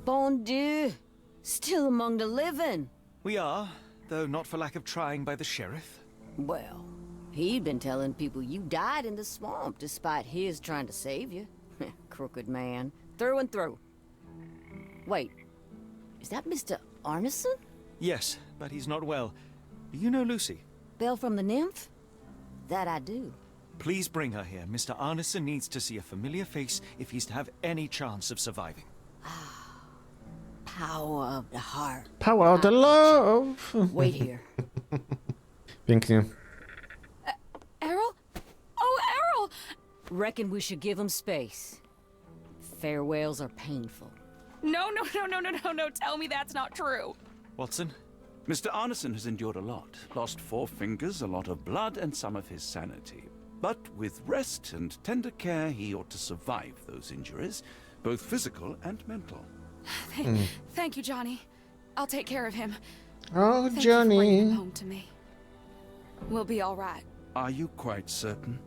Bon Dieu. Still among the living. We are, though not for lack of trying by the sheriff. Well, he'd been telling people you died in the swamp despite his trying to save you. Crooked man. Through and through. Wait, is that Mr. Arneson? Yes, but he's not well. Do you know Lucy? Belle from the Nymph? That I do. Please bring her here. Mr. Arneson needs to see a familiar face if he's to have any chance of surviving. Power of the heart. Power of the love! Wait here. Pięknie. Errol? Oh, Errol! Reckon we should give him space. Farewells are painful. No. Tell me that's not true. Watson? Mr. Arneson has endured a lot. Lost 4 fingers, a lot of blood, and some of his sanity. But with rest and tender care, he ought to survive those injuries, both physical and mental. Thank you, Johnny. I'll take care of him. Oh, Thank you for bringing Johnny. him home to me. We'll be all right. Are you quite certain?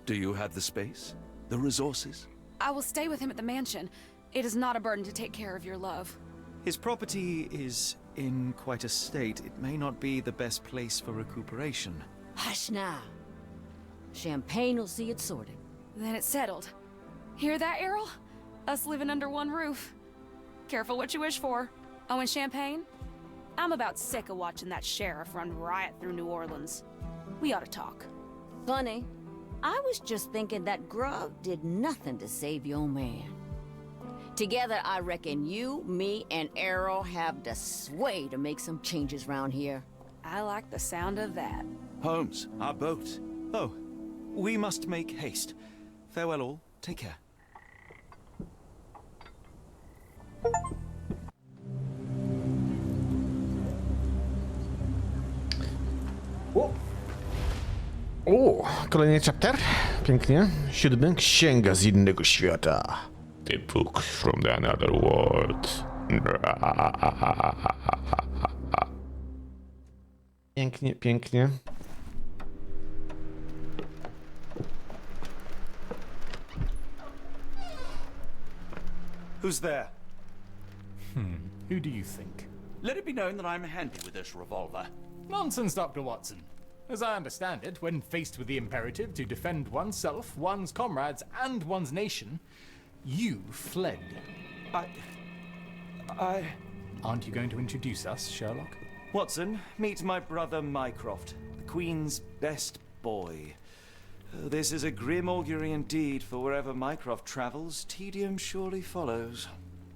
Do you have the space? The resources? I will stay with him at the mansion. It is not a burden to take care of your love. His property is in quite a state. It may not be the best place for recuperation. Hush now. Champagne will see it sorted. Then it's settled. Hear that, Errol? Us living under one roof. Careful what you wish for. Oh, and champagne? I'm about sick of watching that sheriff run riot through New Orleans. We ought to talk. Funny. I was just thinking that grub did nothing to save your man. Together, I reckon you, me, and Errol have the sway to make some changes round here. I like the sound of that. Holmes, our boat. Oh, we must make haste. Farewell all. Take care. O, kolejny chapter. Pięknie. 7. Księga z innego świata. The book from the another world. Pięknie, pięknie. Who's there? Who do you think? Let it be known that I'm handy with this revolver. Nonsense, Dr. Watson. As I understand it, when faced with the imperative to defend oneself, one's comrades, and one's nation, you fled. I... Aren't you going to introduce us, Sherlock? Watson, meet my brother Mycroft, the Queen's best boy. Oh, this is a grim augury indeed, for wherever Mycroft travels, tedium surely follows.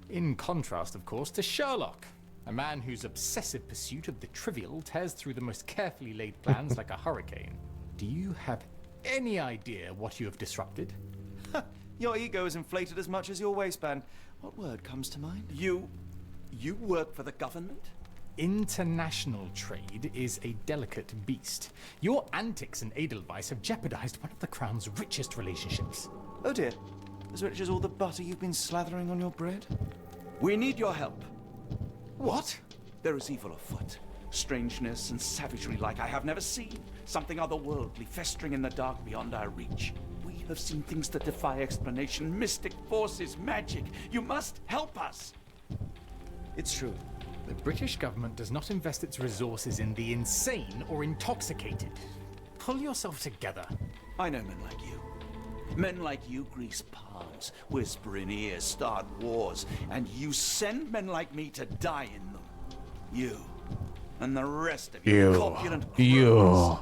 In contrast, of course, to Sherlock, a man whose obsessive pursuit of the trivial tears through the most carefully laid plans like a hurricane. Do you have any idea what you have disrupted? Your ego is inflated as much as your waistband. What word comes to mind? You work for the government? International trade is a delicate beast. Your antics and Edelweiss have jeopardized one of the Crown's richest relationships. Oh dear, as rich as all the butter you've been slathering on your bread? We need your help. What? There is evil afoot. Strangeness and savagery like I have never seen. Something otherworldly festering in the dark beyond our reach. We have seen things that defy explanation. Mystic forces, magic. You must help us. It's true. The British government does not invest its resources in the insane or intoxicated. Pull yourself together. I know men like you. Men like you grease palms, whisper in ears, start wars, and you send men like me to die in them. You and the rest of you corpulent criminals.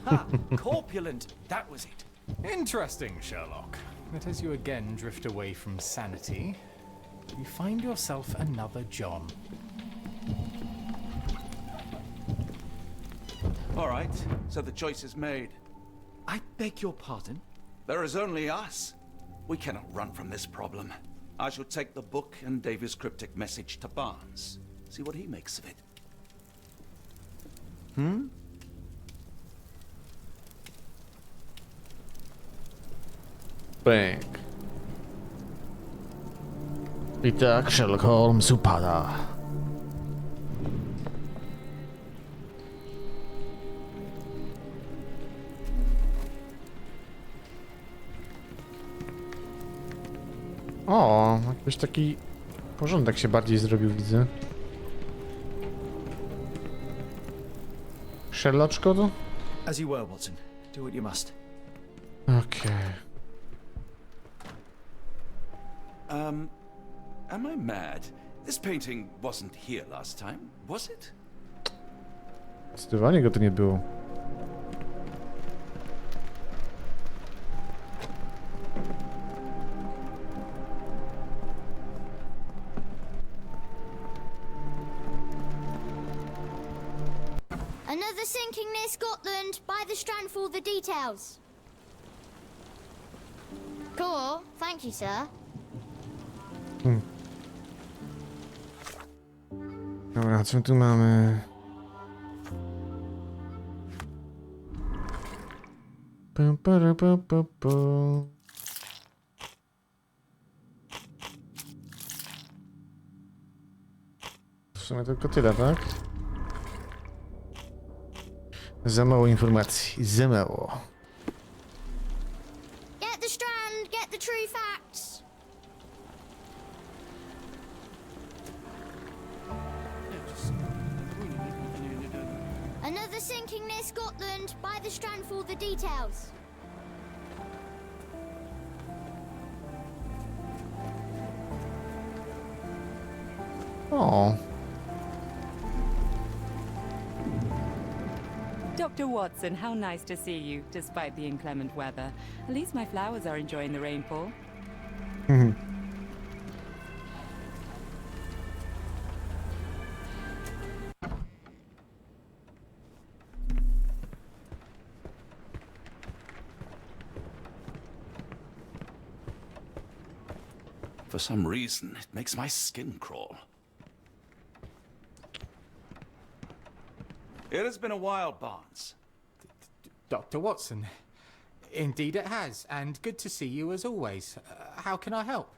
Ha! Corpulent, that was it. Interesting, Sherlock. But as you again drift away from sanity, you find yourself another John. All right, so the choice is made. I beg your pardon? There is only us. We cannot run from this problem. I shall take the book and Davy's cryptic message to Barnes. See what he makes of it. Bęk. I tak Sherlock Holmes upada. O, jakiś taki Porządek się bardziej zrobił, widzę. Sherloczko tu? As you were, Watson. Do what you must. Okej. Am I mad? This painting wasn't here last time, was it? Zdecydowanie go tu nie było. Another sinking near Scotland. Buy the strand for all the details. Cool. Thank you, sir. Dobra, co tu mamy? Pum, para, pu, pu, pu. W sumie tylko tyle, tak? Za mało informacji, za mało. Get the strand. Get the true facts. Another sinking near Scotland. Buy the strand for all the details. O, Dr. Watson, how nice to see you, despite the inclement weather. At least my flowers are enjoying the rainfall. For some reason, it makes my skin crawl. It has been a while, Barnes. Dr. Watson. Indeed it has, and good to see you as always. How can I help?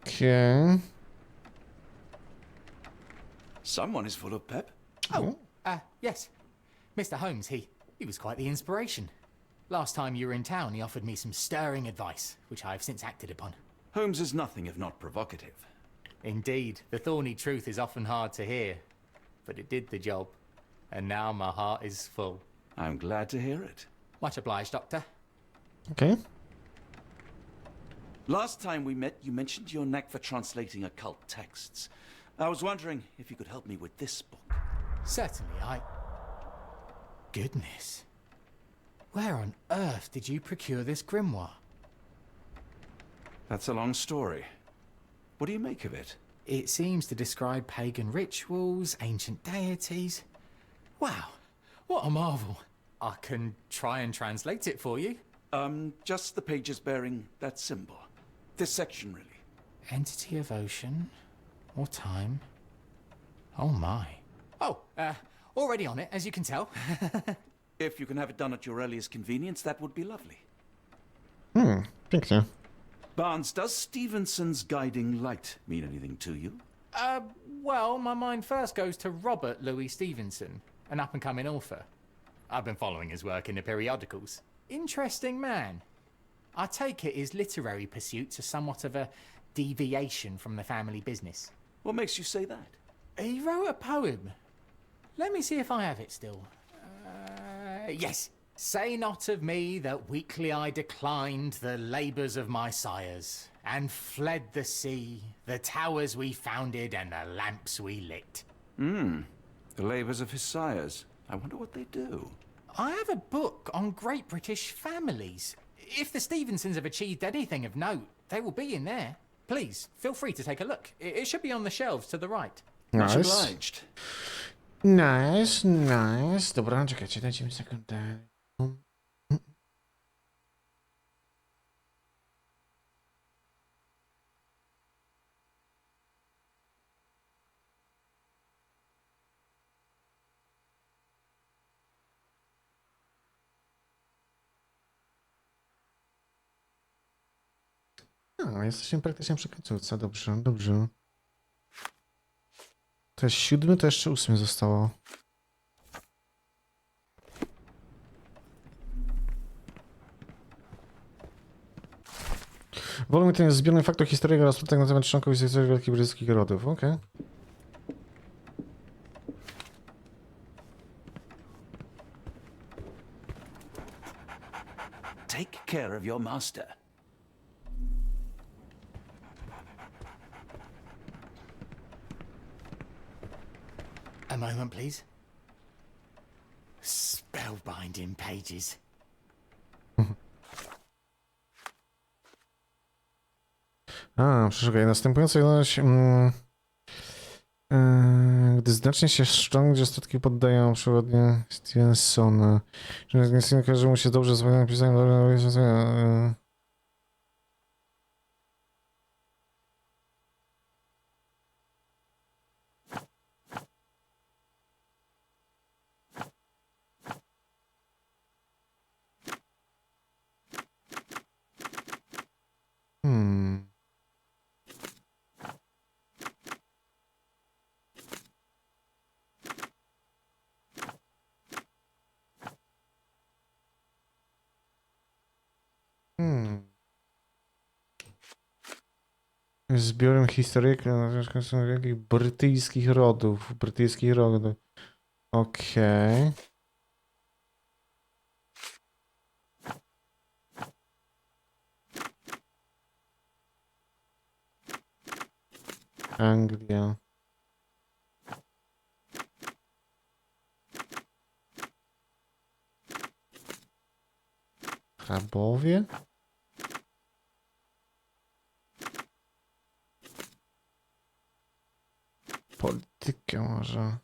okej. Someone is full of pep. Yes. Mr. Holmes, he was quite the inspiration. Last time you were in town, he offered me some stirring advice, which I have since acted upon. Holmes is nothing if not provocative. Indeed, the thorny truth is often hard to hear, but it did the job, and now my heart is full. I'm glad to hear it. Much obliged, Doctor. Okej. Last time we met, you mentioned your knack for translating occult texts. I was wondering if you could help me with this book. Certainly, Goodness. Where on earth did you procure this grimoire? That's a long story. What do you make of it? It seems to describe pagan rituals, ancient deities. Wow, what a marvel. I can try and translate it for you. Just the pages bearing that symbol. This section, really. Entity of ocean or time. Oh my. Oh, already on it, as you can tell. If you can have it done at your earliest convenience, that would be lovely. Pięknie. Barnes, does Stevenson's guiding light mean anything to you? Well, my mind first goes to Robert Louis Stevenson, an up-and-coming author. I've been following his work in the periodicals. Interesting man. I take it his literary pursuits are somewhat of a deviation from the family business. What makes you say that? He wrote a poem. Let me see if I have it still. Yes. Say not of me that weakly I declined the labours of my sires, and fled the sea, the towers we founded, and the lamps we lit. The labours of his sires. I wonder what they do. I have a book on great British families. If the Stevensons have achieved anything of note, they will be in there. Please, feel free to take a look. It should be on the shelves to the right. Much Nice. obliged. Nice, nice. Dobra, czekajcie, dajcie mi sekundę. Jesteśmy praktycznie przy końcówce. Dobrze, dobrze. To jest 7, to jeszcze 8 zostało. Wolny ten jest zbiorny faktów historii oraz tak na temat członków historii wielkich brytyjskich rodów. Okej. Take care of your master. A moment, please. Spellbinding pages. Przeszukaj. Następująca ilość... gdy znacznie się ściągnie, statki poddają przewodnie Stevensona. Nie kojarzy mu się dobrze z wojną pisaniem. Zbiorem historyka wielkich brytyjskich rodów. Okej. Anglia. Hrabowie? Politykę może.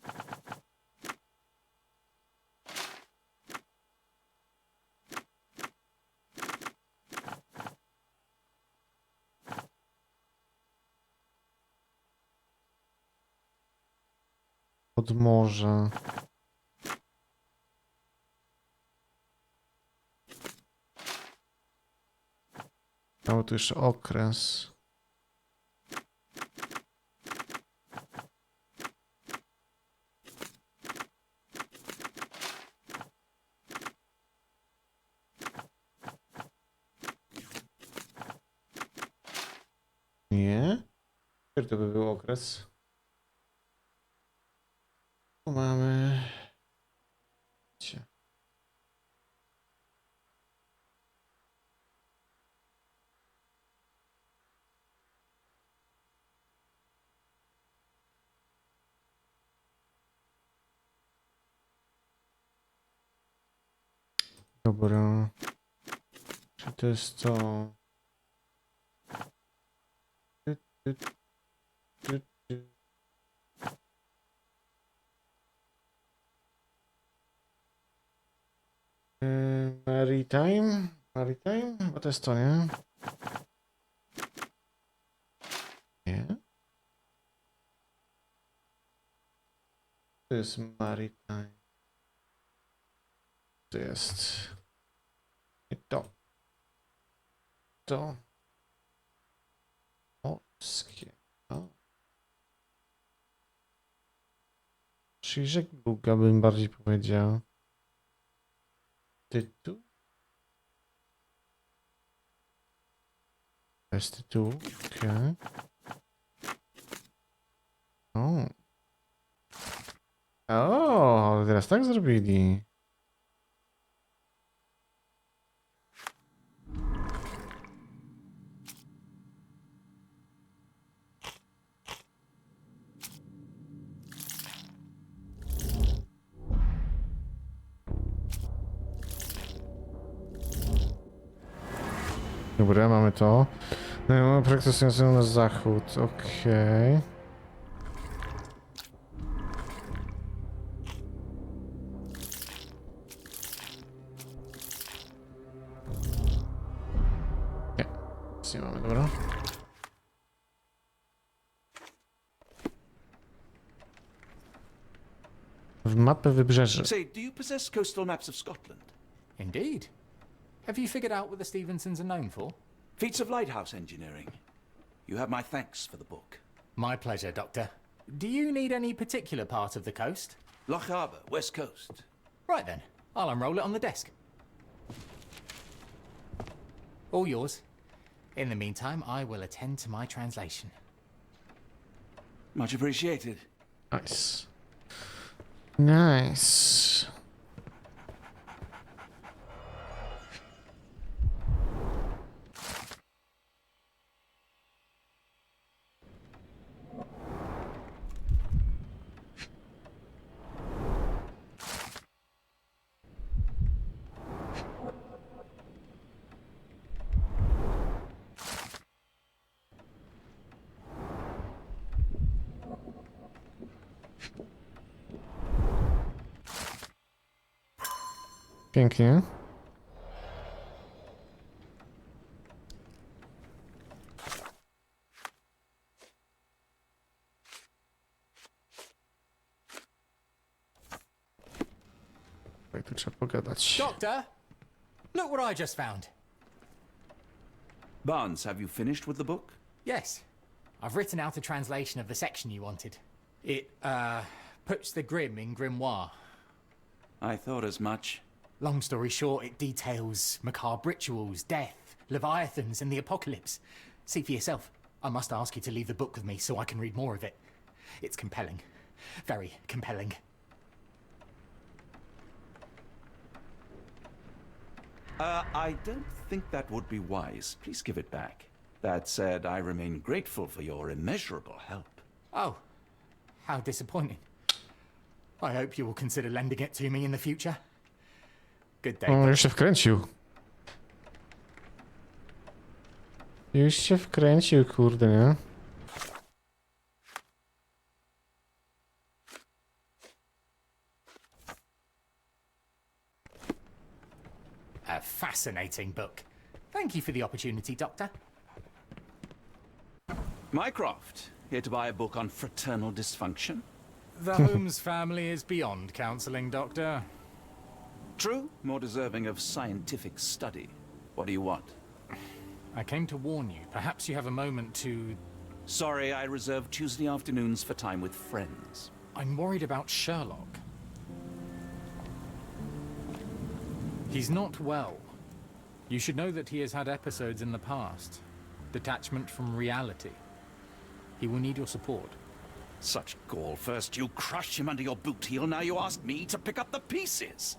Pod morze. Cały tu jeszcze okres. Nie? Który to by był okres? Tu mamy... Dobra. Czy to jest to? Maritime? Maritime? Bo to jest to, nie? Nie? To jest Maritime. To jest... I to. To. Morskie. O. Czyli żegluga bym bardziej powiedział. Tytuł? Bez tytułu, okej. O, teraz tak zrobili. Dobra, mamy to. No, praktykujący na zachód, okej. Nie, nic nie mamy, dobra. W mapę wybrzeży. Say, do you possess coastal maps of Scotland? Indeed. Have you figured out what the Stevensons are known for? Feats of lighthouse engineering. You have my thanks for the book. My pleasure, Doctor. Do you need any particular part of the coast? Loch Harbour, west coast. Right then, I'll unroll it on the desk. All yours. In the meantime, I will attend to my translation. Much appreciated. Nice. Nice. Pięknie. Tutaj tu trzeba pogadać. Doctor, look what I just found. Barnes, have you finished with the book? Yes, I've written out a translation of the section you wanted. It, puts the grim in grimoire. I thought as much. Long story short, it details macabre rituals, death, leviathans, and the apocalypse. See for yourself. I must ask you to leave the book with me so I can read more of it. It's compelling. Very compelling. I don't think that would be wise. Please give it back. That said, I remain grateful for your immeasurable help. Oh, how disappointing. I hope you will consider lending it to me in the future. Good day. O, już się wkręcił. Już się wkręcił, kurde, nie? A fascinating book. Thank you for the opportunity, Doctor. Mycroft, here to buy a book on fraternal dysfunction? The Holmes family is beyond counseling, Doctor. True, more deserving of scientific study. What do you want? I came to warn you. Perhaps you have a moment to... Sorry, I reserve Tuesday afternoons for time with friends. I'm worried about Sherlock. He's not well. You should know that he has had episodes in the past. Detachment from reality. He will need your support. Such gall. First you crush him under your boot heel, now you ask me to pick up the pieces.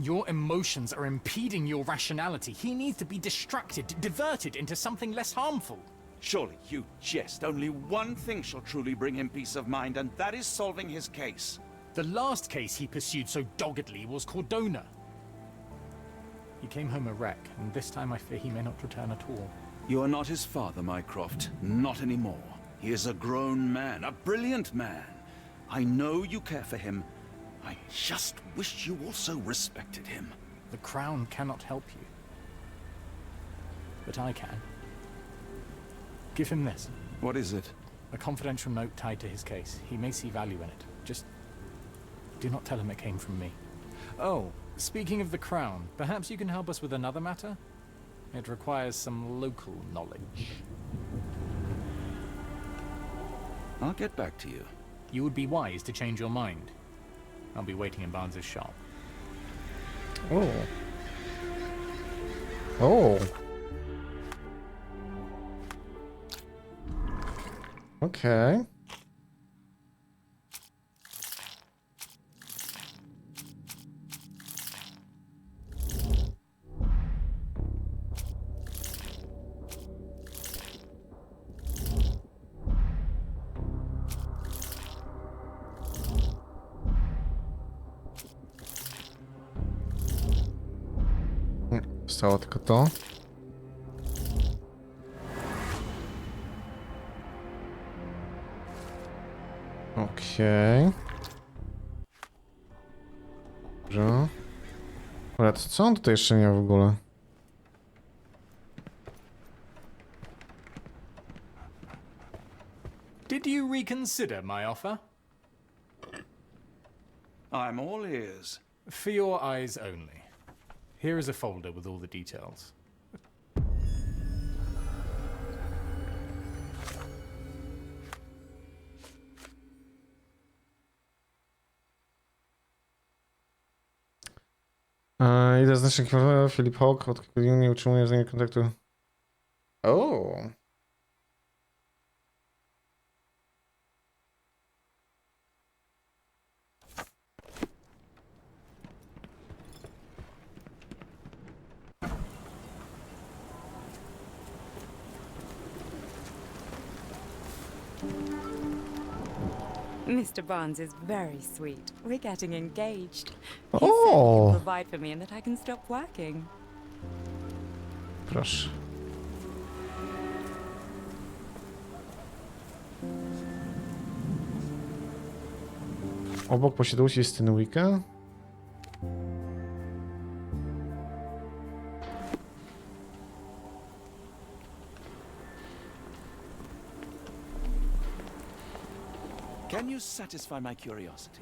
Your emotions are impeding your rationality. He needs to be distracted, diverted into something less harmful. Surely you jest. Only one thing shall truly bring him peace of mind, and that is solving his case. The last case he pursued so doggedly was Cordona. He came home a wreck, and this time I fear he may not return at all. You are not his father, Mycroft. Not anymore. He is a grown man, a brilliant man. I know you care for him. I just wish you also respected him. The Crown cannot help you. But I can. Give him this. What is it? A confidential note tied to his case. He may see value in it. Just do not tell him it came from me. Oh, speaking of the Crown, perhaps you can help us with another matter? It requires some local knowledge. I'll get back to you. You would be wise to change your mind. I'll be waiting in Barnes's shop. Oh. Oh. Okay. Zostało tylko to. Okej. Dobrze. Dobra, to co on tutaj jeszcze miał w ogóle? Did you reconsider my offer? I'm all ears. For your eyes only. Here is a folder with all the details. Idę z naszym Filip Hawk, od kilku dni nie utrzymuję z nimi kontaktu. O. Mr. Barnes is very sweet. We're getting engaged. He said he O. can provide for me and that I can stop working. Proszę. Obok posiadłości jest ten Wicca. Can you satisfy my curiosity?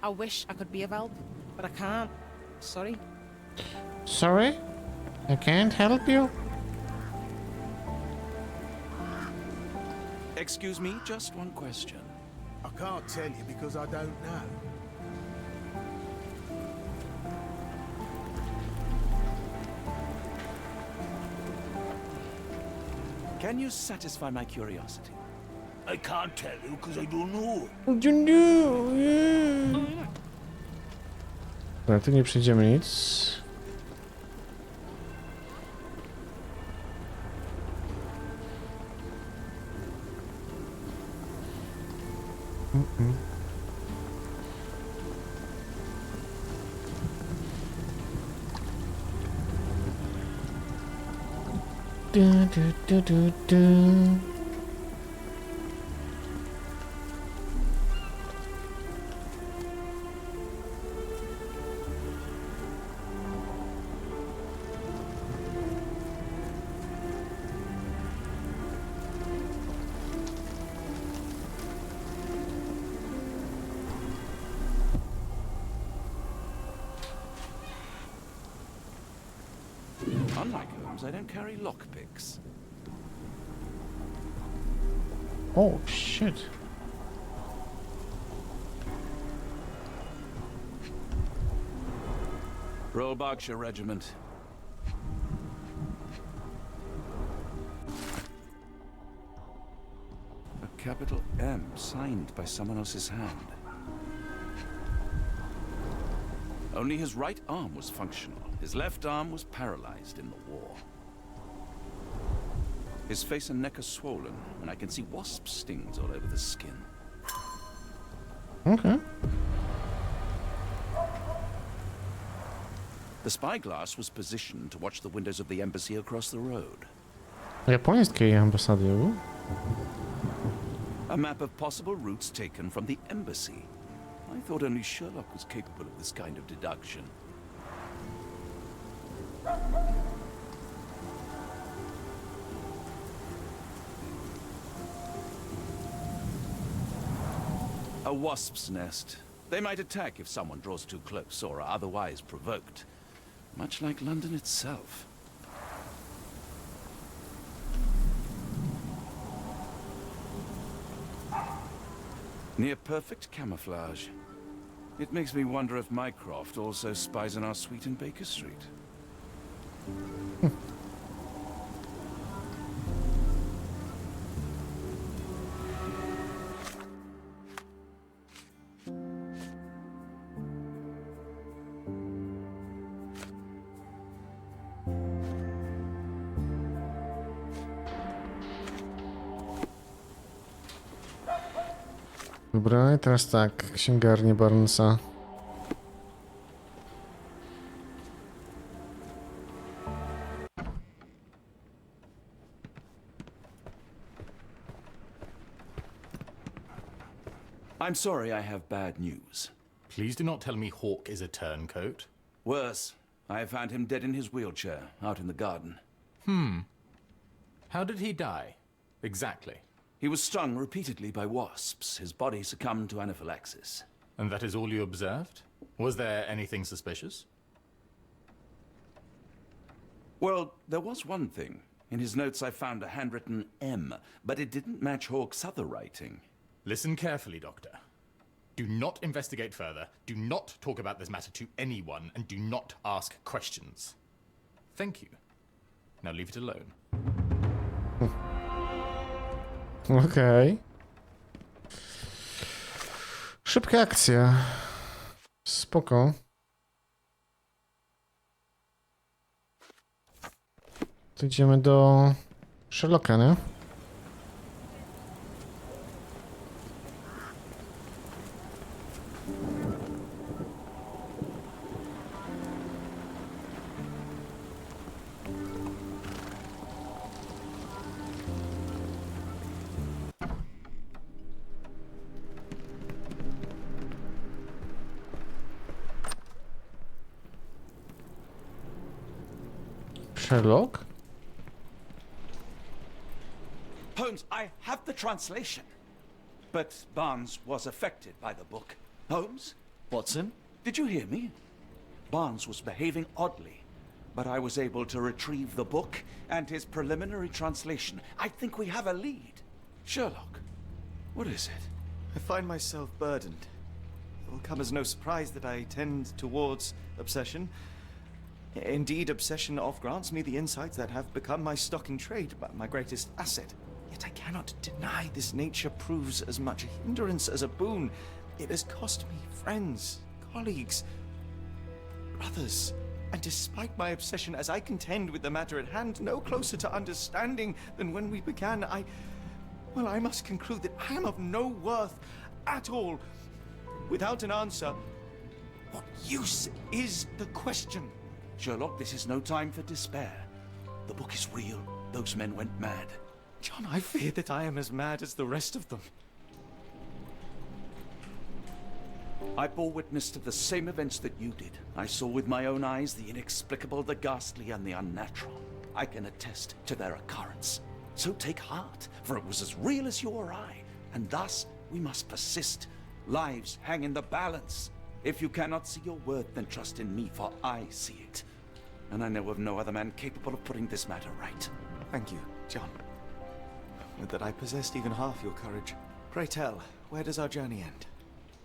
I wish I could be of help, but I can't. Sorry. Sorry? I can't help you? Excuse me, just one question. I can't tell you because I don't know. Can you satisfy my curiosity? I can't tell you because I don't know. Dobra, tu nie przejdziemy nic. Unlike Holmes, I don't carry lockpicks. Oh, shit. Royal Berkshire Regiment. A capital M signed by someone else's hand. Only his right arm was functional. His left arm was paralyzed in the war. His face and neck are swollen, and I can see wasp stings all over the skin. Okay. The spyglass was positioned to watch the windows of the embassy across the road. Japońskiej ambasady. A map of possible routes taken from the embassy. I thought only Sherlock was capable of this kind of deduction. A wasp's nest. They might attack if someone draws too close or are otherwise provoked. Much like London itself. Near perfect camouflage. It makes me wonder if Mycroft also spies on our suite in Baker Street. Dobra, i teraz tak, księgarnię Barnesa. I'm sorry, I have bad news. Please do not tell me Hawk is a turncoat. Worse, I have found him dead in his wheelchair, out in the garden. How did he die? Exactly. He was stung repeatedly by wasps. His body succumbed to anaphylaxis. And that is all you observed? Was there anything suspicious? Well, there was one thing. In his notes I found a handwritten M, but it didn't match Hawke's other writing. Listen carefully, Doctor. Do not investigate further, do not talk about this matter to anyone, and do not ask questions. Thank you. Now leave it alone. Okej. Szybka akcja. Spoko. To idziemy do Sherlocka, nie? Sherlock? Holmes, I have the translation. But Barnes was affected by the book. Holmes? Watson? Did you hear me? Barnes was behaving oddly, but I was able to retrieve the book and his preliminary translation. I think we have a lead. Sherlock, what is it? I find myself burdened. It will come as no surprise that I tend towards obsession. Indeed, obsession oft grants me the insights that have become my stock in trade, my greatest asset. Yet I cannot deny this nature proves as much a hindrance as a boon. It has cost me friends, colleagues, brothers. And despite my obsession, as I contend with the matter at hand, no closer to understanding than when we began, I must conclude that I am of no worth at all. Without an answer, what use is the question? Sherlock, this is no time for despair. The book is real. Those men went mad. John, I fear that I am as mad as the rest of them. I bore witness to the same events that you did. I saw with my own eyes the inexplicable, the ghastly, and the unnatural. I can attest to their occurrence. So take heart, for it was as real as you or I, and thus we must persist. Lives hang in the balance. If you cannot see your worth, then trust in me, for I see it. And I know of no other man capable of putting this matter right. Thank you, John. Would that I possessed even half your courage. Pray tell, where does our journey end?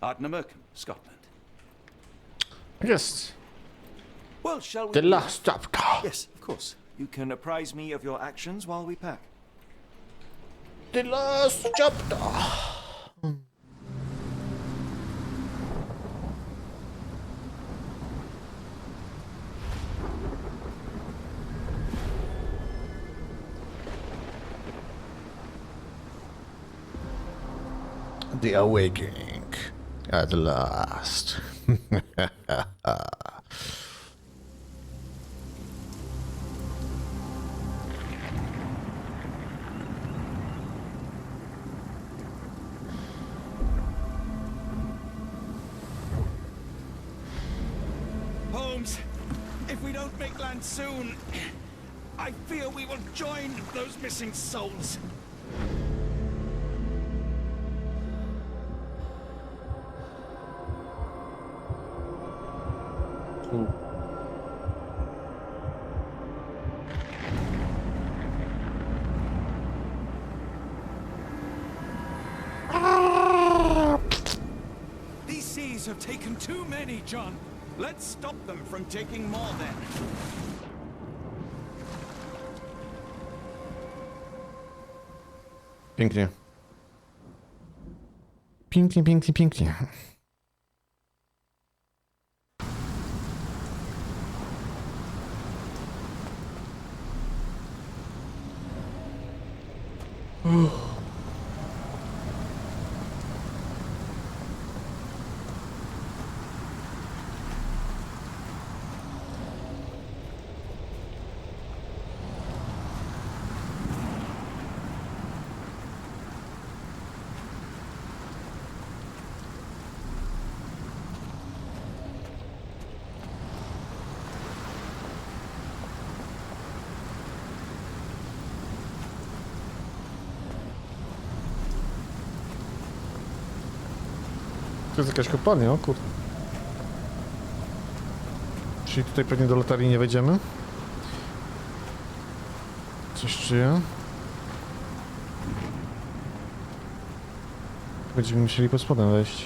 Ardnamurchan, Scotland. Yes. Well, shall we... The last chapter. Yes, of course. You can apprise me of your actions while we pack. The last chapter. The awakening at last. Holmes, if we don't make land soon, I fear we will join those missing souls. These seas have taken too many, John. Let's stop them from taking more then. Pięknie. Pięknie, pięknie, pięknie. To jest jakaś kopalnia, o kurde. Czyli tutaj pewnie do loterii nie wejdziemy? Coś czuję. Będziemy musieli pod spodem wejść.